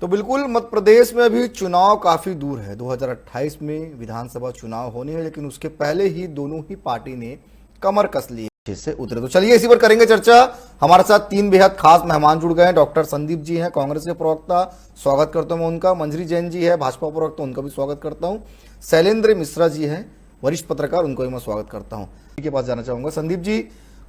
तो बिल्कुल मध्य प्रदेश में अभी चुनाव काफी दूर है। 2028 में विधानसभा चुनाव होने हैं, लेकिन उसके पहले ही दोनों ही पार्टी ने कमर कस ली से उतरे। तो चलिए इसी पर करेंगे चर्चा। हमारे साथ तीन बेहद खास मेहमान जुड़ गए हैं। डॉक्टर संदीप जी हैं, कांग्रेस के प्रवक्ता, स्वागत करता हूं उनका। मंजरी जैन जी है, भाजपा प्रवक्ता, उनका भी स्वागत करता हूं। शैलेंद्र मिश्रा जी हैं, वरिष्ठ पत्रकार, उनको भी मैं स्वागत करता हूं। के पास जाना चाहूंगा। संदीप जी,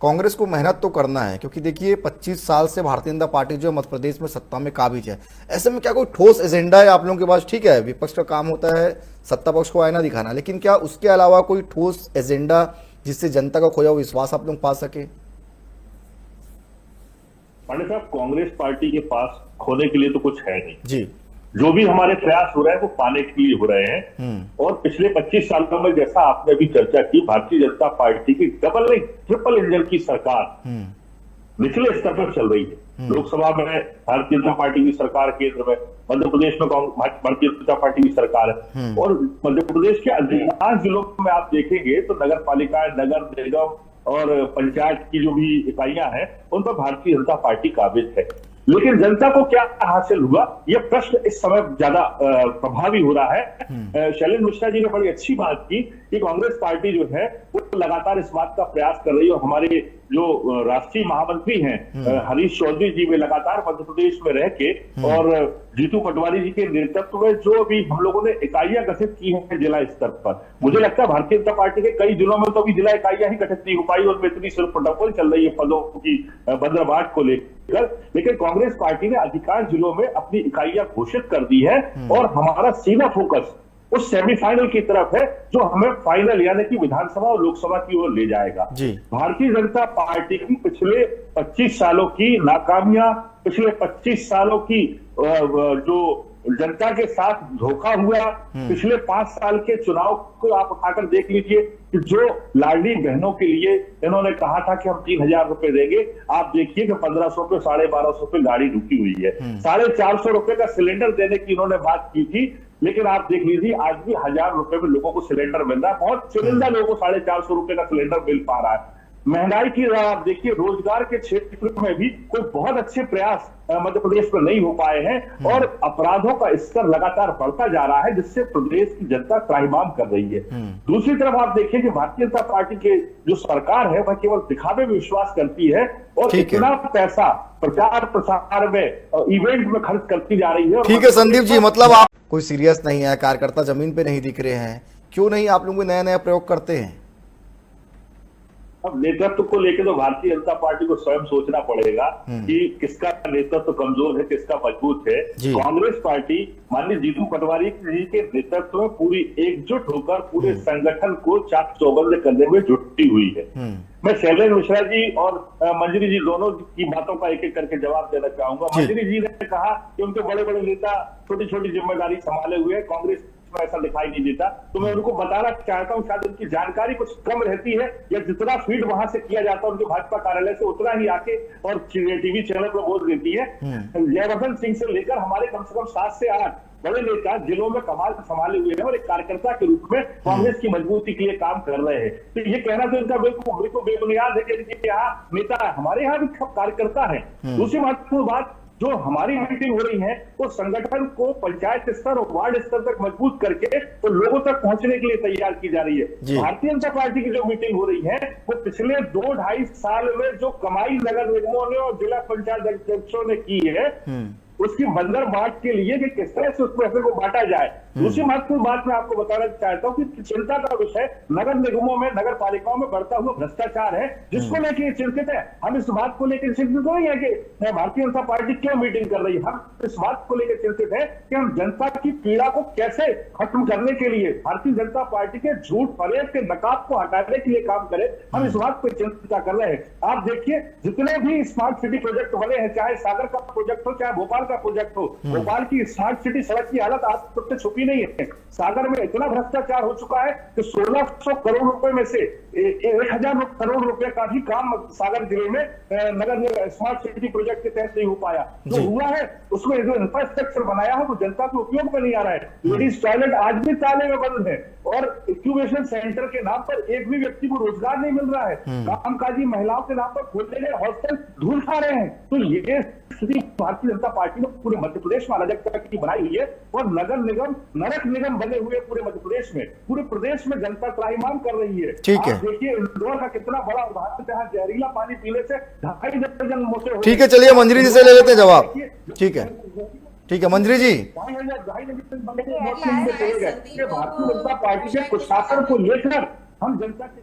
कांग्रेस को मेहनत तो करना है, क्योंकि देखिए 25 साल से भारतीय जनता पार्टी जो है मध्य प्रदेश में सत्ता में काबिज है। ऐसे में क्या कोई ठोस एजेंडा है आप लोगों के पास? ठीक है, विपक्ष का काम होता है सत्ता पक्ष को आईना दिखाना, लेकिन क्या उसके अलावा कोई ठोस एजेंडा जिससे जनता का खोया हुआ विश्वास आप लोग पा सके? पांडे साहब, कांग्रेस पार्टी के पास खोने के लिए तो कुछ है नहीं जी। जो भी हमारे प्रयास हो रहे हैं वो पाने के लिए हो रहे हैं। और पिछले 25 सालों में, जैसा आपने अभी चर्चा की, भारतीय जनता पार्टी की डबल नहीं ट्रिपल इंजन की सरकार निचले स्तर पर चल रही है। लोकसभा में भारतीय जनता पार्टी की सरकार, केंद्र में, मध्य प्रदेश में भारतीय जनता पार्टी की सरकार है। और मध्य प्रदेश के अधिकांश जिलों में आप देखेंगे तो नगर पालिका, नगर निगम और पंचायत की जो भी इकाइयां हैं उन पर भारतीय जनता पार्टी काबिज है। लेकिन जनता को क्या हासिल हुआ, यह प्रश्न इस समय ज्यादा प्रभावी हो रहा है। शैलेंद्र मिश्रा जी ने बड़ी अच्छी बात की कि कांग्रेस पार्टी जो है वो लगातार इस बात का प्रयास कर रही है। और हमारे जो राष्ट्रीय महामंत्री हैं हरीश चौधरी जी, वे लगातार मध्य प्रदेश में रह के और जीतू पटवारी जी के नेतृत्व में जो भी हम लोगों ने इकाइयां गठित की हैं जिला स्तर पर, मुझे लगता है भारतीय जनता पार्टी के कई जिलों में तो अभी जिला इकाइयां ही गठित नहीं हो पाई और इतनी सिर्फ प्रोटोकॉल चल रही है पदों की बंदरबाट को लेकर। लेकिन कांग्रेस पार्टी ने अधिकांश जिलों में अपनी इकाइयां घोषित कर दी है और हमारा सीधा फोकस उस सेमीफाइनल की तरफ है जो हमें फाइनल यानी कि विधानसभा और लोकसभा की ओर ले जाएगा। भारतीय जनता पार्टी की पिछले 25 सालों की नाकामियां, पिछले 25 सालों की जो जनता के साथ धोखा हुआ, पिछले 5 साल के चुनाव को आप उठाकर देख लीजिए कि जो लाडली बहनों के लिए इन्होंने कहा था कि हम 3000 रुपए देंगे, आप देखिए कि 1500 पे 1250 पे गाड़ी रुकी हुई है। 450 रुपए का सिलेंडर देने की इन्होंने बात की थी, लेकिन आप देख लीजिए आज भी 1000 रुपए में लोगों को सिलेंडर मिल रहा है। बहुत चुनिंदा लोगों को 450 रुपए का सिलेंडर मिल पा रहा है। महंगाई की आप देखिए, रोजगार के क्षेत्र में भी कोई बहुत अच्छे प्रयास मध्य प्रदेश में नहीं हो पाए हैं और अपराधों का स्तर लगातार बढ़ता जा रहा है, जिससे प्रदेश की जनता त्राहिमाम कर रही है। दूसरी तरफ आप देखिए कि भारतीय जनता पार्टी के जो सरकार है वह केवल दिखावे में विश्वास करती है और इतना पैसा प्रचार प्रसार में, इवेंट में खर्च करती जा रही है। ठीक है संदीप जी, मतलब आप कोई सीरियस नहीं है, कार्यकर्ता जमीन पे नहीं दिख रहे हैं, क्यों नहीं आप लोग नया नया प्रयोग करते हैं? अब नेतृत्व को लेकर तो भारतीय जनता पार्टी को स्वयं सोचना पड़ेगा कि किसका नेतृत्व कमजोर है, किसका मजबूत है। कांग्रेस पार्टी माननीय जीतू पटवारी जी के नेतृत्व में पूरी एकजुट होकर पूरे संगठन को चाक चौबंद करने में जुटी हुई है। मैं शैलेंद्र मिश्रा जी और मंजरी जी दोनों की बातों का एक एक करके जवाब देना चाहूंगा। मंजरी जी ने कहा कि उनके बड़े बड़े नेता छोटी छोटी जिम्मेदारी संभाले हुए, कांग्रेस ऐसा दिखाई नहीं देता। तो मैं उनको बताना चाहता हूं, शायद उनकी जानकारी कुछ कम रहती है या जितना फीड वहां से किया जाता है उनके भाजपा कार्यालय से उतना ही आके और टीवी चैनल पर बोल देती है। जयवर्धन सिंह से लेकर हमारे कम से कम 7 से 8 बड़े नेता जिलों में कमाल संभाले हुए हैं और एक कार्यकर्ता के रूप में कांग्रेस की मजबूती के लिए काम कर रहे हैं। तो ये कहना तो इनका बिल्कुल बेबुनियाद है कि यहाँ नेता है, हमारे यहाँ भी कार्यकर्ता है। दूसरी महत्वपूर्ण बात, जो हमारी मीटिंग हो रही है वो संगठन को पंचायत स्तर और वार्ड स्तर तक मजबूत करके तो लोगों तक पहुंचने के लिए तैयार की जा रही है। भारतीय जनता पार्टी की जो मीटिंग हो रही है वो पिछले 2-2.5 साल में जो कमाई नगर निगमों ने और जिला पंचायत अध्यक्षों ने की है उसकी बंदर बाट के लिए कि किस तरह से उस पैसे को बांटा जाए। दूसरी महत्वपूर्ण बात मैं आपको बताना चाहता हूं कि चिंता का विषय नगर निगमों में, नगर पालिकाओं में बढ़ता हुआ भ्रष्टाचार है, जिसको लेकर चिंतित है। हम इस बात को लेकर चिंतित नहीं है कि भारतीय जनता पार्टी क्यों मीटिंग कर रही है, हम इस बात को लेकर चिंतित है कि हम जनता की पीड़ा को कैसे खत्म करने के लिए भारतीय जनता पार्टी के झूठ फरेब के नकाब को हटाने के लिए काम करें। हम इस बात पर चिंता कर रहे हैं। आप देखिए जितने भी स्मार्ट सिटी प्रोजेक्ट बने हैं, चाहे सागर का प्रोजेक्ट हो चाहे भोपाल का प्रोजेक्ट हो, भोपाल की स्मार्ट सिटी सड़क की हालत आज तक छुपी नहीं है। सागर में इतना भ्रष्टाचार हो चुका है कि 1600 करोड़ रुपए में से 1000 करोड़ रुपए का भी काम सागर जिले में नगर स्मार्ट सिटी प्रोजेक्ट के तहत नहीं हो पाया। जो हुआ है उसमें जो इंफ्रास्ट्रक्चर बनाया है वो जनता के उपयोग में नहीं आ रहा है। लेडीज टॉयलेट आज भी ताले में बंद है और इंक्यूबेशन सेंटर के नाम पर एक भी व्यक्ति को रोजगार नहीं मिल रहा है। कामकाजी महिलाओं के नाम पर खोलने गए हॉस्टल धूल खा रहे हैं। तो ये स्थिति भारतीय जनता पार्टी ने पूरे मध्य प्रदेश में अराजकता की बनाई हुई है और नगर निगम नरक निगम बने हुए पूरे मध्य प्रदेश में, पूरे प्रदेश में जनता त्राहिमाम कर रही है। ठीक है, देखिए इंदौर का कितना बड़ा उदाहरण, जहाँ जहरीला पानी पीने से 2.5 दर्जन मौतें। ठीक है, चलिए मंजरी जी से ले लेते हैं जवाब। ठीक है, ठीक है मंजरी जी। भारतीय जनता पार्टी के कुशासन को लेकर हम जनता के